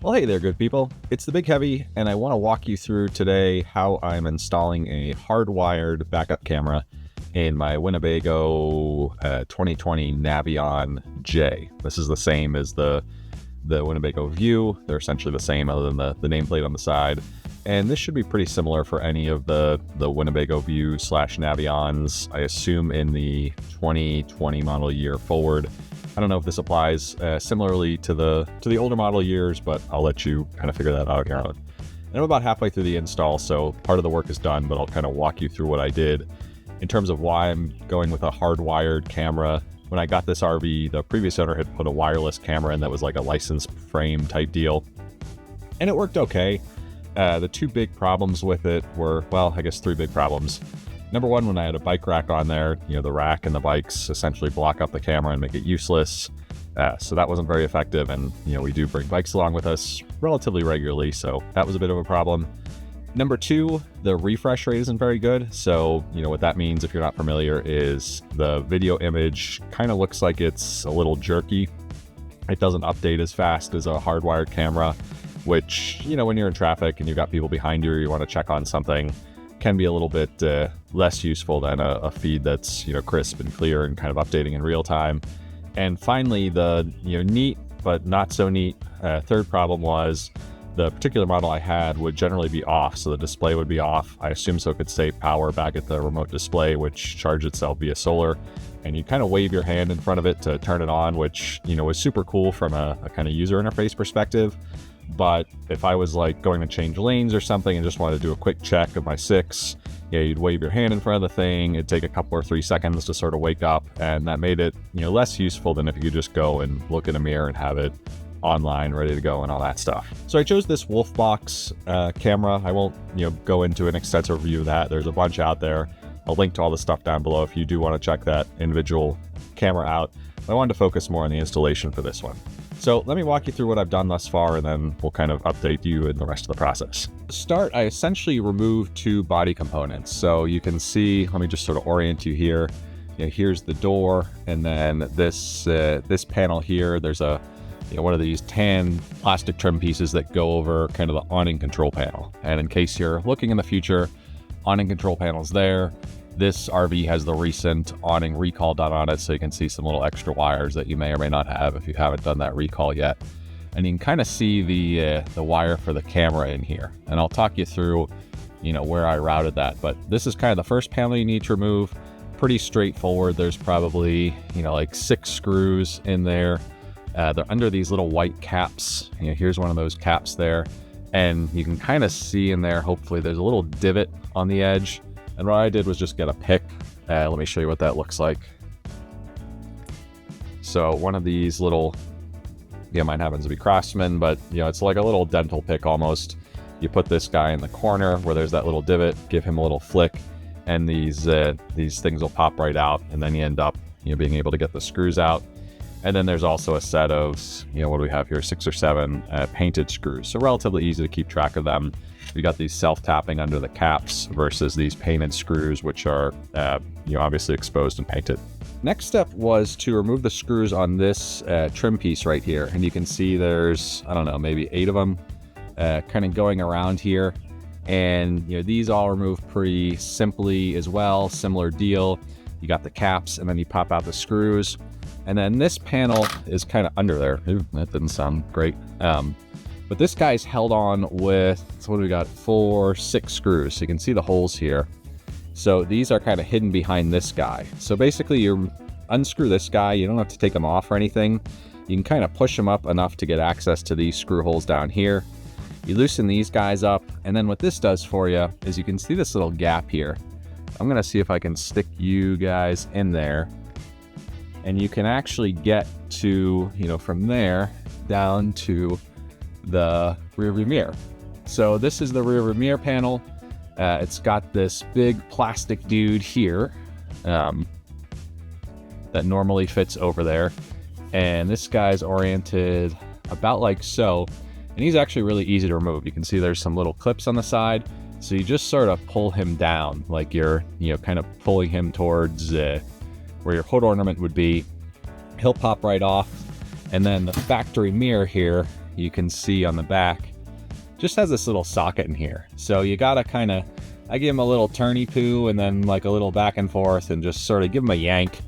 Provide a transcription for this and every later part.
Well, hey there, good people. It's the Big Heavy, and I want to walk you through today how I'm installing a hardwired backup camera in my Winnebago 2020 Navion J. This is the same as the Winnebago View. They're essentially the same other than the nameplate on the side. And this should be pretty similar for any of the Winnebago View / Navions, I assume in the 2020 model year forward. I don't know if this applies similarly to the older model years, but I'll let you kind of figure that out on your own. And I'm about halfway through the install, so part of the work is done, but I'll kind of walk you through what I did in terms of why I'm going with a hardwired camera. When I got this RV, the previous owner had put a wireless camera in that was like a license frame type deal, and it worked okay. The two big problems with it were, well, I guess three big problems. Number one, when I had a bike rack on there, the rack and the bikes essentially block up the camera and make it useless. So that wasn't very effective. And, we do bring bikes along with us relatively regularly. So that was a bit of a problem. Number two, the refresh rate isn't very good. So, what that means, if you're not familiar, is the video image kind of looks like it's a little jerky. It doesn't update as fast as a hardwired camera, which, when you're in traffic and you've got people behind you or you want to check on something, can be a little bit less useful than a feed that's crisp and clear and kind of updating in real time. And finally, the neat but not so neat third problem was the particular model I had would generally be off, so the display would be off. I assume so it could save power back at the remote display, which charged itself via solar, and you kind of wave your hand in front of it to turn it on, which was super cool from a kind of user interface perspective. But if I was like going to change lanes or something and just wanted to do a quick check of my 6, you'd wave your hand in front of the thing. It'd take a couple or 3 seconds to sort of wake up, and that made it less useful than if you could just go and look in a mirror and have it online ready to go and all that stuff. So I chose this Wolfbox camera. I won't go into an extensive review of that. There's a bunch out there. I'll link to all the stuff down below if you do want to check that individual camera out. But I wanted to focus more on the installation for this one. So let me walk you through what I've done thus far, and then we'll kind of update you in the rest of the process. To start, I essentially removed 2 body components. So you can see, let me just sort of orient you here. Here's the door, and then this panel here, there's a one of these tan plastic trim pieces that go over kind of the awning control panel. And in case you're looking in the future, awning control panel's there. This RV has the recent awning recall done on it, so you can see some little extra wires that you may or may not have if you haven't done that recall yet. And you can kind of see the wire for the camera in here. And I'll talk you through, where I routed that. But this is kind of the first panel you need to remove. Pretty straightforward. There's probably, like 6 screws in there. They're under these little white caps. Here's one of those caps there. And you can kind of see in there, hopefully, there's a little divot on the edge. And what I did was just get a pick. Let me show you what that looks like. So one of these little, mine happens to be Craftsman, but it's like a little dental pick almost. You put this guy in the corner where there's that little divot, give him a little flick, and these things will pop right out, and then you end up being able to get the screws out. And then there's also a set of, what do we have here, 6 or 7 painted screws. So relatively easy to keep track of them. We got these self-tapping under the caps versus these painted screws, which are, obviously exposed and painted. Next step was to remove the screws on this trim piece right here. And you can see there's, I don't know, maybe 8 of them kind of going around here. And, these all remove pretty simply as well. Similar deal. You got the caps, and then you pop out the screws. And then this panel is kind of under there. Ooh, that didn't sound great. But this guy's held on with, so what do we got? 6 screws. So you can see the holes here. So these are kind of hidden behind this guy. So basically you unscrew this guy. You don't have to take them off or anything. You can kind of push them up enough to get access to these screw holes down here. You loosen these guys up. And then what this does for you is you can see this little gap here. I'm going to see if I can stick you guys in there. And you can actually get to, from there down to the rearview mirror. So this is the rearview mirror panel. It's got this big plastic dude here that normally fits over there. And this guy's oriented about like so. And he's actually really easy to remove. You can see there's some little clips on the side. So you just sort of pull him down like you're, kind of pulling him towards where your hood ornament would be. He'll pop right off. And then the factory mirror here, you can see on the back, just has this little socket in here. So you gotta kind of, I give him a little turny poo and then like a little back and forth and just sort of give him a yank,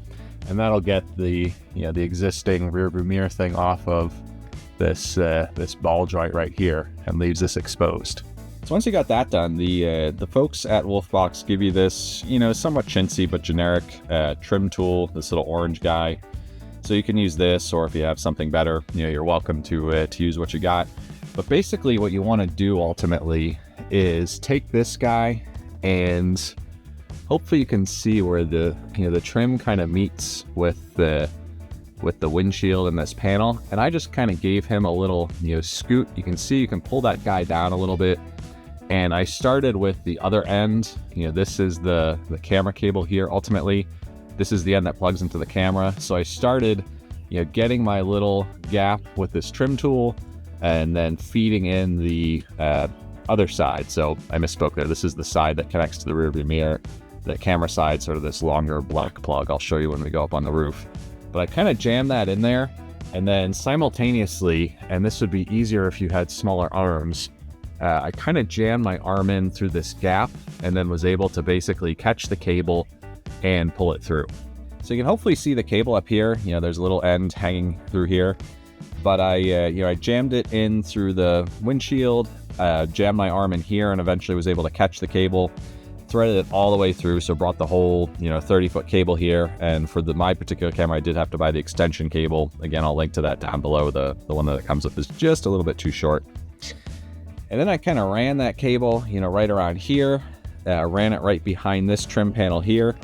and that'll get the, you know, the existing rear view mirror thing off of this this ball joint right here and leaves this exposed. So once you got that done, the folks at Wolfbox give you this, you know, somewhat chintzy but generic trim tool, this little orange guy. So you can use this, or if you have something better, you know, you're welcome to use what you got. But basically what you want to do ultimately is take this guy, and hopefully you can see where the, you know, the trim kind of meets with the windshield in this panel. And I just kind of gave him a little, you know, scoot. You can see you can pull that guy down a little bit. And I started with the other end. You know, this is the camera cable here. Ultimately, this is the end that plugs into the camera. So I started, you know, getting my little gap with this trim tool and then feeding in the other side. So I misspoke there. This is the side that connects to the rear view mirror. The camera side, sort of this longer black plug. I'll show you when we go up on the roof. But I kind of jammed that in there, and then simultaneously, and this would be easier if you had smaller arms, I kind of jammed my arm in through this gap and then was able to basically catch the cable and pull it through. So you can hopefully see the cable up here. You know, there's a little end hanging through here, but I jammed it in through the windshield, jammed my arm in here, and eventually was able to catch the cable, threaded it all the way through. So brought the whole, you know, 30-foot cable here. And for my particular camera, I did have to buy the extension cable. Again, I'll link to that down below. The one that it comes with is just a little bit too short. And then I kind of ran that cable, you know, right around here, ran it right behind this trim panel here.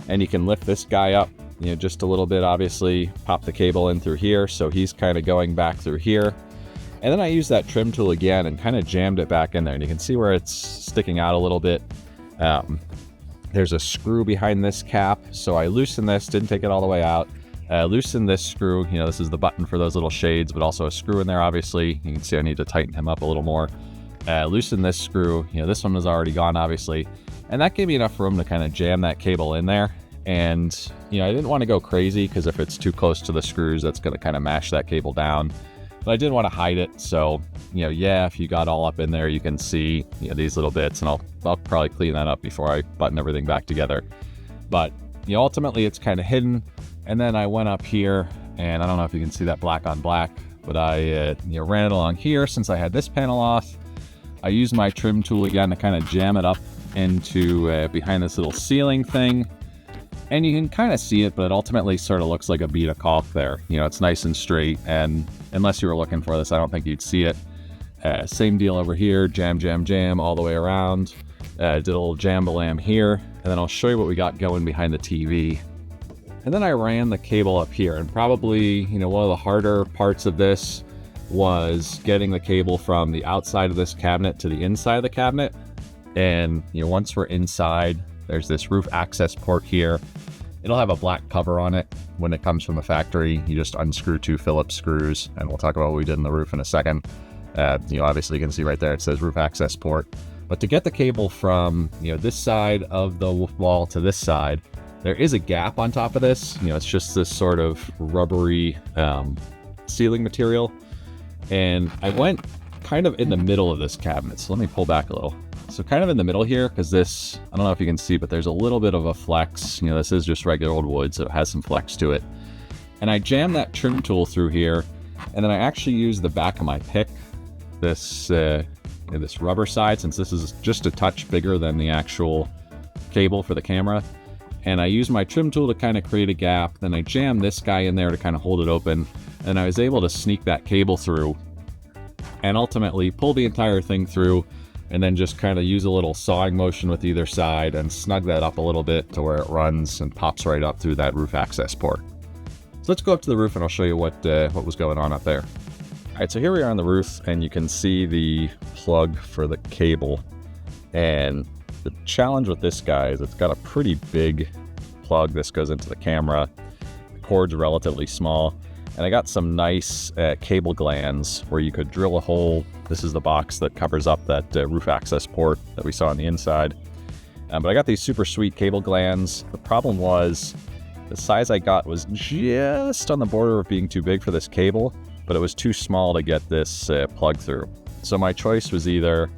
And you can lift this guy up, you know, just a little bit, obviously, pop the cable in through here. So he's kind of going back through here. And then I used that trim tool again and kind of jammed it back in there. And you can see where it's sticking out a little bit. There's a screw behind this cap. So I loosened this, didn't take it all the way out. Loosen this screw. You know, this is the button for those little shades, but also a screw in there, obviously. You can see I need to tighten him up a little more. Loosen this screw. You know, this one was already gone, obviously. And that gave me enough room to kind of jam that cable in there. And, you know, I didn't want to go crazy because if it's too close to the screws, that's going to kind of mash that cable down. But I didn't want to hide it. So, you know, yeah, if you got all up in there, you can see, you know, these little bits, and I'll probably clean that up before I button everything back together. But, you know, ultimately it's kind of hidden. And then I went up here, and I don't know if you can see that black on black, but I, you know, ran it along here since I had this panel off. I used my trim tool again to kind of jam it up into behind this little ceiling thing. And you can kind of see it, but it ultimately sort of looks like a bead of caulk there. You know, it's nice and straight, and unless you were looking for this, I don't think you'd see it. Same deal over here, jam, jam, jam all the way around. Did a little jambalam here, and then I'll show you what we got going behind the TV. And then I ran the cable up here, and probably, you know, one of the harder parts of this was getting the cable from the outside of this cabinet to the inside of the cabinet. And, you know, once we're inside, there's this roof access port here. It'll have a black cover on it when it comes from the factory. You just unscrew 2 Phillips screws, and we'll talk about what we did in the roof in a second. You know, obviously you can see right there, it says roof access port. But to get the cable from, you know, this side of the wall to this side, there is a gap on top of this. You know, it's just this sort of rubbery sealing material. And I went kind of in the middle of this cabinet. So let me pull back a little. So kind of in the middle here, because this, I don't know if you can see, but there's a little bit of a flex. You know, this is just regular old wood, so it has some flex to it. And I jammed that trim tool through here, and then I actually used the back of my pick, this rubber side, since this is just a touch bigger than the actual cable for the camera. And I used my trim tool to kind of create a gap. Then I jammed this guy in there to kind of hold it open. And I was able to sneak that cable through and ultimately pull the entire thing through, and then just kind of use a little sawing motion with either side and snug that up a little bit to where it runs and pops right up through that roof access port. So let's go up to the roof and I'll show you what was going on up there. All right, so here we are on the roof, and you can see the plug for the cable. And the challenge with this guy is it's got a pretty big plug. This goes into the camera. The cord's relatively small. And I got some nice cable glands where you could drill a hole. This is the box that covers up that roof access port that we saw on the inside. But I got these super sweet cable glands. The problem was the size I got was just on the border of being too big for this cable. but it was too small to get this plug through. So my choice was either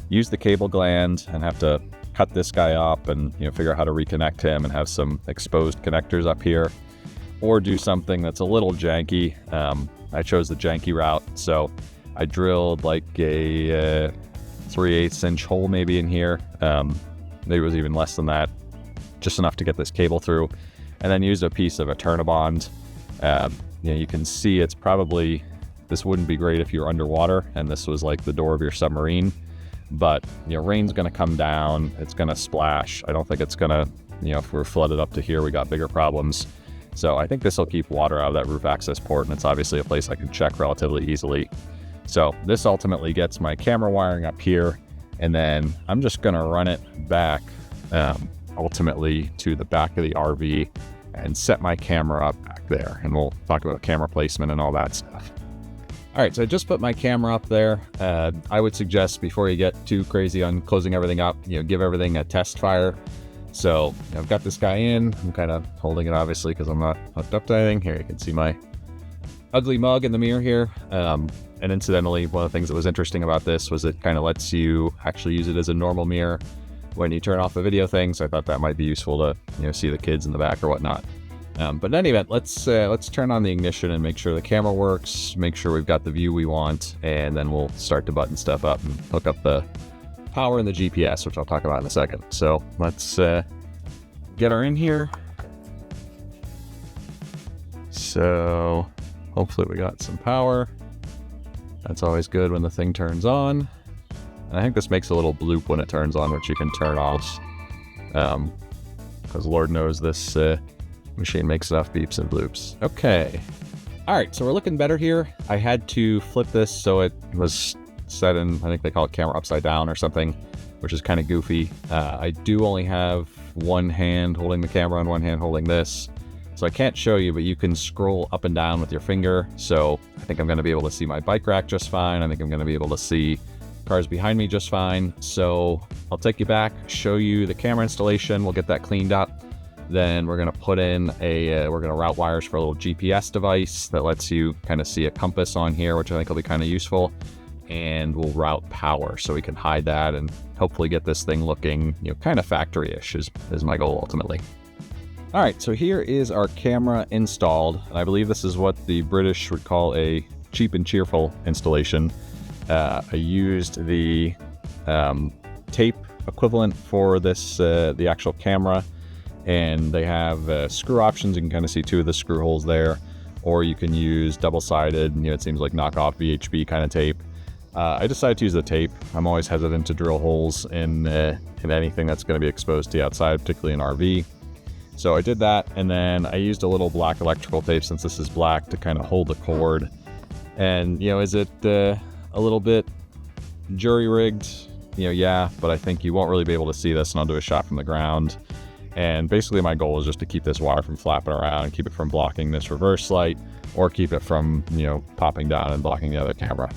use the cable gland and have to cut this guy up and figure out how to reconnect him and have some exposed connectors up here, or do something that's a little janky. I chose the janky route, so I drilled like a 3/8 inch hole maybe in here. Maybe it was even less than that, just enough to get this cable through, and then used a piece of a Turnabond. You can see it's probably, this wouldn't be great if you're underwater and this was like the door of your submarine, but rain's gonna come down, it's gonna splash. I don't think it's gonna, if we're flooded up to here, we got bigger problems. So I think this will keep water out of that roof access port, and it's obviously a place I can check relatively easily. So this ultimately gets my camera wiring up here, and then I'm just gonna run it back ultimately to the back of the RV and set my camera up back there, and we'll talk about camera placement and all that stuff. All right, so I just put my camera up there. I would suggest before you get too crazy on closing everything up, give everything a test fire. So I've got this guy in. I'm kind of holding it obviously because I'm not hooked up to anything. Here you can see my ugly mug in the mirror here. And incidentally, one of the things that was interesting about this was it kind of lets you actually use it as a normal mirror when you turn off the video thing. So I thought that might be useful to see the kids in the back or whatnot. But in any event, let's turn on the ignition and make sure the camera works, make sure we've got the view we want, and then we'll start to button stuff up and hook up the power and the GPS, which I'll talk about in a second. So let's get her in here. So hopefully we got some power. That's always good when the thing turns on. And I think this makes a little bloop when it turns on, which you can turn off. Because Lord knows this machine makes enough beeps and bloops. Okay. All right, so we're looking better here. I had to flip this so it was set in, I think they call it camera upside down or something, which is kind of goofy. I do only have one hand holding the camera and one hand holding this, so I can't show you, but you can scroll up and down with your finger. So I think I'm going to be able to see my bike rack just fine. I think I'm going to be able to see cars behind me just fine. So I'll take you back, show you the camera installation. We'll get that cleaned up. Then we're going to put in we're going to route wires for a little GPS device that lets you kind of see a compass on here, which I think will be kind of useful. And we'll route power so we can hide that and hopefully get this thing looking, kind of factory-ish is my goal ultimately. All right, so here is our camera installed. And I believe this is what the British would call a cheap and cheerful installation. I used the tape equivalent for this, the actual camera, and they have screw options. You can kind of see two of the screw holes there, or you can use double-sided, it seems like knockoff VHB kind of tape. I decided to use the tape. I'm always hesitant to drill holes in anything that's going to be exposed to the outside, particularly an RV. So I did that, and then I used a little black electrical tape, since this is black, to kind of hold the cord. And, is it a little bit jury-rigged? Yeah, but I think you won't really be able to see this, and I'll do a shot from the ground. And basically my goal is just to keep this wire from flapping around and keep it from blocking this reverse light, or keep it from, popping down and blocking the other camera.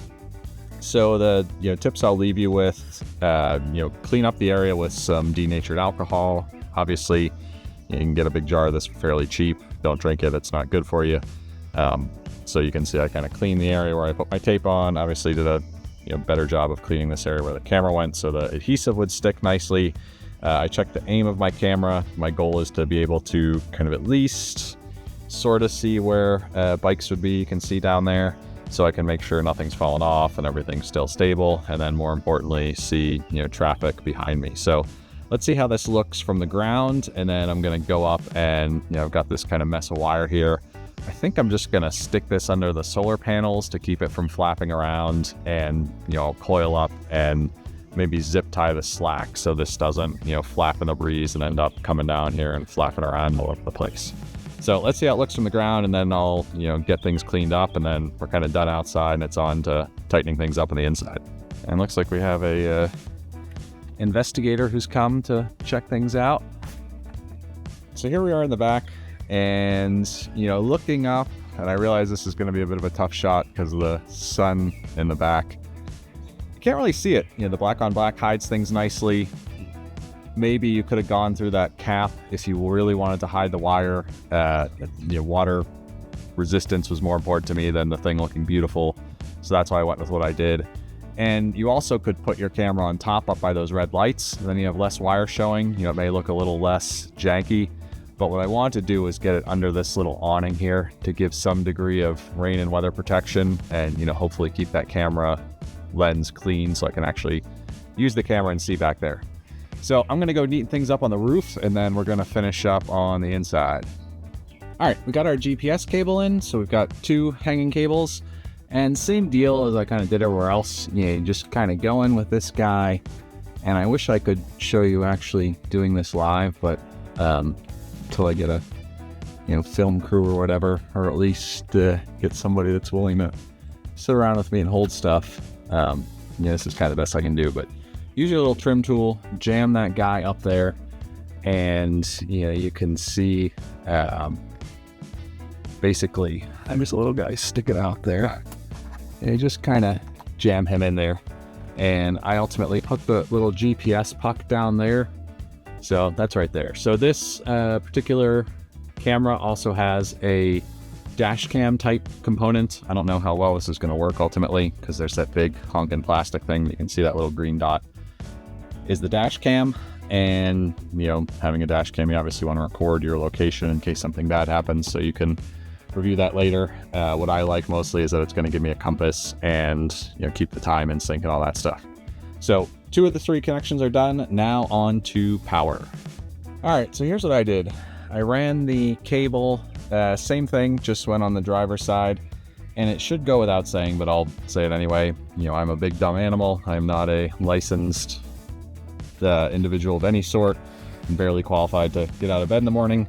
So the tips I'll leave you with, clean up the area with some denatured alcohol. Obviously, you can get a big jar of this fairly cheap. Don't drink it, it's not good for you. So you can see I kind of cleaned the area where I put my tape on. Obviously did a better job of cleaning this area where the camera went so the adhesive would stick nicely. I checked the aim of my camera. My goal is to be able to kind of at least sort of see where bikes would be. You can see down there, so I can make sure nothing's fallen off and everything's still stable, and then more importantly see traffic behind me. So let's see how this looks from the ground, and then I'm going to go up and I've got this kind of mess of wire here. I think I'm just going to stick this under the solar panels to keep it from flapping around, and I'll coil up and maybe zip tie the slack so this doesn't flap in the breeze and end up coming down here and flapping around all over the place. So let's see how it looks from the ground, and then I'll get things cleaned up, and then we're kind of done outside and it's on to tightening things up on the inside. And looks like we have a investigator who's come to check things out. So here we are in the back, and looking up, and I realize this is going to be a bit of a tough shot because of the sun in the back. You can't really see it. The black on black hides things nicely. Maybe you could have gone through that cap if you really wanted to hide the wire. Water resistance was more important to me than the thing looking beautiful. So that's why I went with what I did. And you also could put your camera on top up by those red lights. Then you have less wire showing. You know, it may look a little less janky. But what I want to do is get it under this little awning here to give some degree of rain and weather protection and, you know, hopefully keep that camera lens clean so I can actually use the camera and see back there. So I'm going to go neaten things up on the roof, and then we're going to finish up on the inside. All right, we got our GPS cable in. So we've got 2 hanging cables. And same deal as I kind of did everywhere else, you know, just kind of going with this guy. And I wish I could show you actually doing this live, but until I get a, you know, film crew or whatever, or at least get somebody that's willing to sit around with me and hold stuff. Yeah, this is kind of the best I can do, but use your little trim tool, jam that guy up there, and you know, you can see basically I'm just a little guy sticking out there. And you just kind of jam him in there. And I ultimately put the little GPS puck down there. So that's right there. So this particular camera also has a dash cam type component. I don't know how well this is going to work ultimately, because there's that big honking plastic thing. You can see that little green dot is the dash cam. And, you know, having a dash cam, you obviously want to record your location in case something bad happens, so you can review that later. What I like mostly is that it's going to give me a compass and, you know, keep the time in sync and all that stuff. So 2 of the 3 connections are done. Now on to power. All right, so here's what I did. I ran the cable, same thing, just went on the driver's side, and it should go without saying, but I'll say it anyway. You know, I'm a big dumb animal. I'm not a licensed individual of any sort. I'm barely qualified to get out of bed in the morning.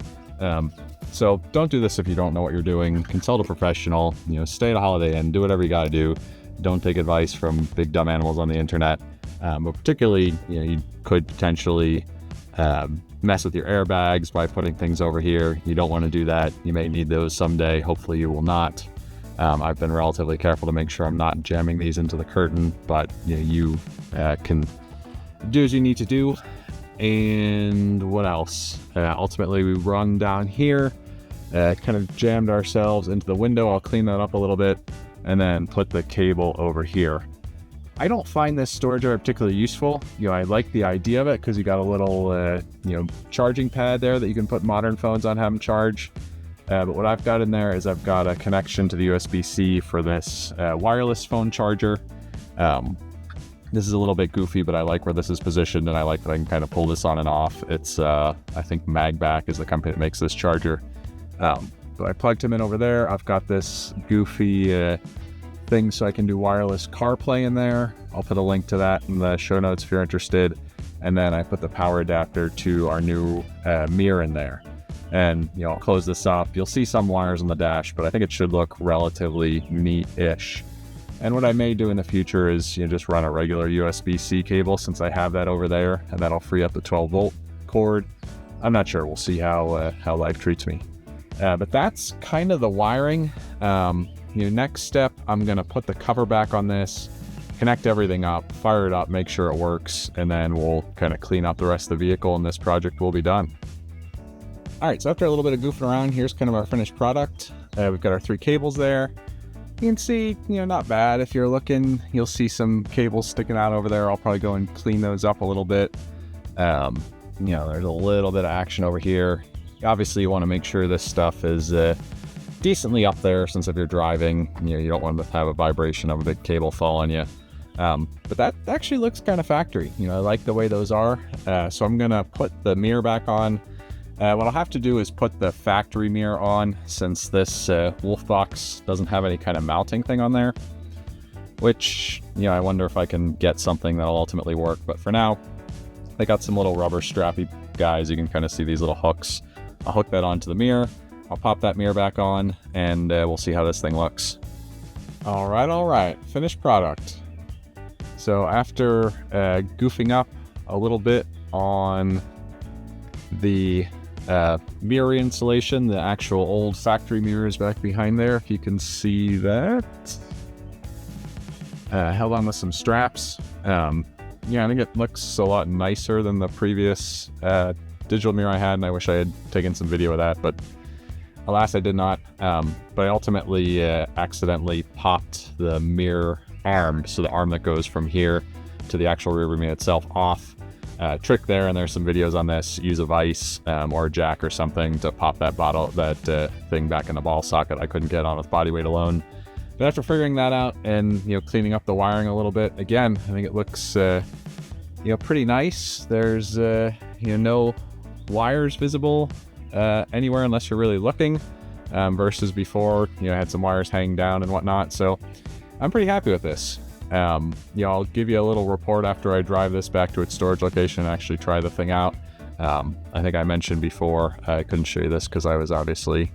So don't do this if you don't know what you're doing. Consult a professional, you know, stay at a Holiday Inn, do whatever you got to do. Don't take advice from big dumb animals on the internet. But particularly, you know, you could potentially mess with your airbags by putting things over here. You don't want to do that. You may need those someday. Hopefully you will not. I've been relatively careful to make sure I'm not jamming these into the curtain, but you know, you can do as you need to do. And what else? Ultimately, we run down here, kind of jammed ourselves into the window. I'll clean that up a little bit and then put the cable over here. I don't find this storage area particularly useful. You know, I like the idea of it because you got a little, you know, charging pad there that you can put modern phones on, have them charge. But what I've got in there is I've got a connection to the USB-C for this wireless phone charger. This is a little bit goofy, but I like where this is positioned, and I like that I can kind of pull this on and off. It's, I think Magback is the company that makes this charger. But I plugged him in over there. I've got this goofy thing so I can do wireless CarPlay in there. I'll put a link to that in the show notes if you're interested. And then I put the power adapter to our new mirror in there. And, you know, I'll close this up. You'll see some wires on the dash, but I think it should look relatively neat-ish. And what I may do in the future is, you know, just run a regular USB-C cable since I have that over there, and that'll free up the 12-volt cord. I'm not sure. We'll see how life treats me. But that's kind of the wiring. You know, next step, I'm going to put the cover back on this, connect everything up, fire it up, make sure it works, and then we'll kind of clean up the rest of the vehicle, and this project will be done. All right, so after a little bit of goofing around, here's kind of our finished product. We've got our 3 cables there. You can see, you know, not bad. If you're looking, you'll see some cables sticking out over there. I'll probably go and clean those up a little bit. You know, there's a little bit of action over here. Obviously, you want to make sure this stuff is decently up there, since if you're driving, you know, you don't want to have a vibration of a big cable fall on you. But that actually looks kind of factory. You know, I like the way those are. So I'm going to put the mirror back on. What I'll have to do is put the factory mirror on, since this Wolfbox doesn't have any kind of mounting thing on there, which, you know, I wonder if I can get something that'll ultimately work. But for now, they got some little rubber strappy guys. You can kind of see these little hooks. I'll hook that onto the mirror. I'll pop that mirror back on, and we'll see how this thing looks. All right. Finished product. So after goofing up a little bit on the mirror installation, the actual old factory mirror is back behind there, if you can see that. Held on with some straps. Yeah, I think it looks a lot nicer than the previous digital mirror I had, and I wish I had taken some video of that, but Alas, I did not, but I ultimately accidentally popped the mirror arm, so the arm that goes from here to the actual rear mirror itself, off. Trick there, and there's some videos on this. Use a vise or a jack or something to pop that thing back in the ball socket I couldn't get on with body weight alone. But after figuring that out and cleaning up the wiring a little bit, again, I think it looks pretty nice. There's no wires visible anywhere unless you're really looking, versus before I had some wires hanging down and whatnot. So I'm pretty happy with this. I'll give you a little report after I drive this back to its storage location and actually try the thing out. I think I mentioned before I couldn't show you this because I was obviously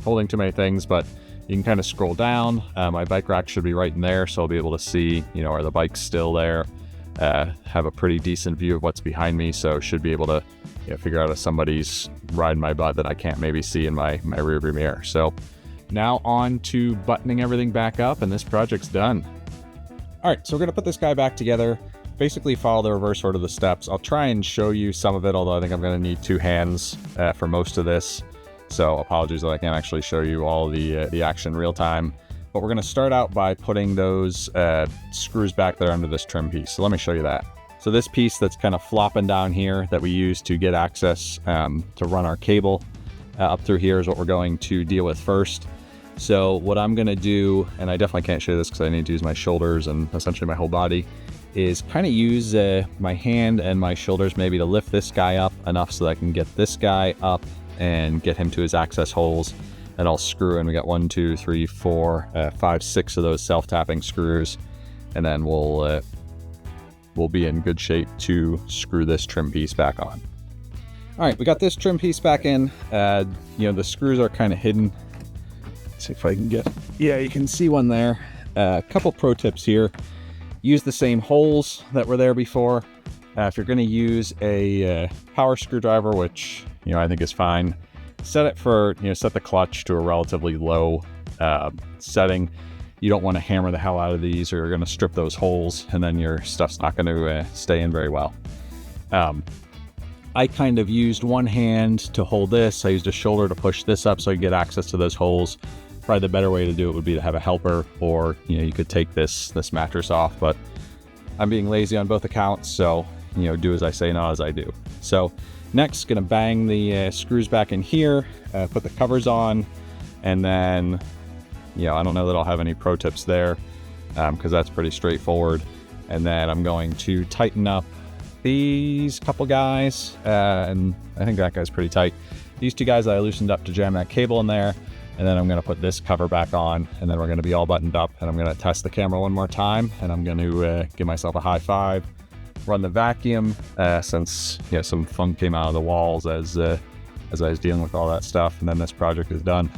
holding too many things, but you can kind of scroll down. My bike rack should be right in there, so I'll be able to see are the bike's still there. Have a pretty decent view of what's behind me, so should be able to figure out if somebody's riding my butt that I can't maybe see in my rear view mirror. So now on to buttoning everything back up, and this project's done. All right, so we're gonna put this guy back together, basically follow the reverse order of the steps. I'll try and show you some of it, although I think I'm gonna need two hands for most of this. So apologies that I can't actually show you all the action real time. But we're gonna start out by putting those screws back there under this trim piece. So let me show you that. So this piece that's kind of flopping down here that we use to get access to run our cable up through here is what we're going to deal with first. So what I'm gonna do, and I definitely can't show you this because I need to use my shoulders and essentially my whole body, is kind of use my hand and my shoulders maybe to lift this guy up enough so that I can get this guy up and get him to his access holes. And I'll screw in. We got 1, 2, 3, 4, 5, 6 of those self-tapping screws, and then we'll be in good shape to screw this trim piece back on. All right, we got this trim piece back in. The screws are kind of hidden. Let's see if I can get, yeah, you can see one there. A couple pro tips here. Use the same holes that were there before. If you're going to use a power screwdriver, which I think is fine, set it for set the clutch to a relatively low setting. You don't want to hammer the hell out of these, or you're going to strip those holes, and then your stuff's not going to stay in very well. I kind of used one hand to hold this. I used a shoulder to push this up so I could get access to those holes. Probably the better way to do it would be to have a helper, or you could take this mattress off, but I'm being lazy on both accounts, so do as I say, not as I do. So next, gonna bang the screws back in here, put the covers on, and then I don't know that I'll have any pro tips there because that's pretty straightforward. And then I'm going to tighten up these couple guys, and I think that guy's pretty tight. These two guys that I loosened up to jam that cable in there. And then I'm going to put this cover back on, and then we're going to be all buttoned up, and I'm going to test the camera one more time, and I'm going to give myself a high five, run the vacuum, since some funk came out of the walls as I was dealing with all that stuff, and then this project is done.